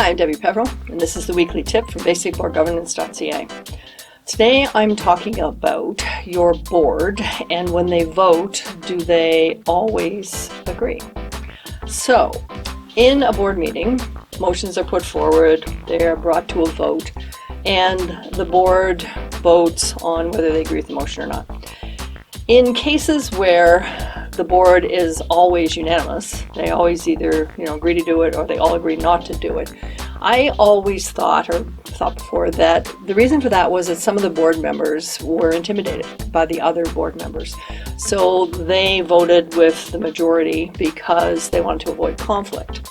Hi, I'm Debbie Peverill, and this is the weekly tip from basicboardgovernance.ca. Today I'm talking about your board, and when they vote, do they always agree? So, in a board meeting, motions are put forward, they are brought to a vote, and the board votes on whether they agree with the motion or not. In cases where the board is always unanimous, they always either agree to do it or they all agree not to do it. I always thought before that the reason for that was that some of the board members were intimidated by the other board members. So they voted with the majority because they wanted to avoid conflict.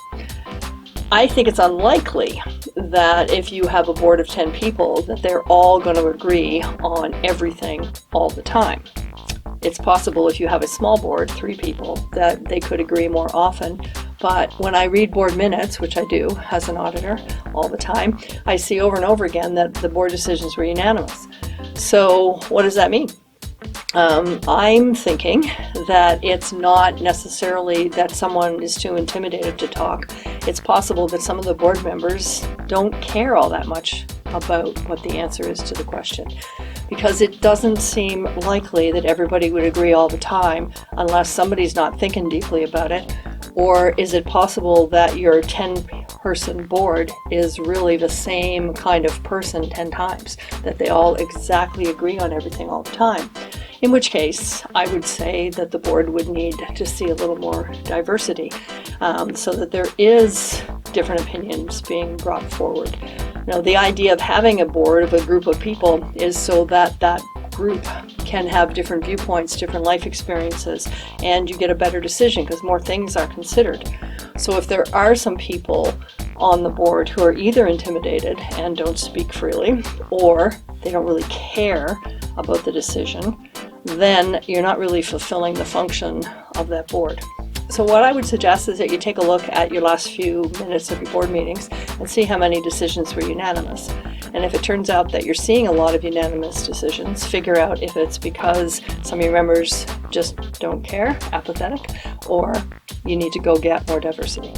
I think it's unlikely that if you have a board of 10 people that they're all going to agree on everything all the time. It's possible if you have a small board, 3 people, that they could agree more often. But when I read board minutes, which I do as an auditor all the time, I see over and over again that the board decisions were unanimous. So what does that mean? I'm thinking that it's not necessarily that someone is too intimidated to talk. It's possible that some of the board members don't care all that much about what the answer is to the question, because it doesn't seem likely that everybody would agree all the time unless somebody's not thinking deeply about it. Or is it possible that your 10-person board is really the same kind of person 10 times, that they all exactly agree on everything all the time? In which case, I would say that the board would need to see a little more diversity so that there is different opinions being brought forward. The idea of having a board of a group of people is so that that group can have different viewpoints, different life experiences, and you get a better decision because more things are considered. So if there are some people on the board who are either intimidated and don't speak freely, or they don't really care about the decision, then you're not really fulfilling the function of that board. So what I would suggest is that you take a look at your last few minutes of your board meetings and see how many decisions were unanimous. And if it turns out that you're seeing a lot of unanimous decisions, figure out if it's because some of your members just don't care, apathetic, or you need to go get more diversity.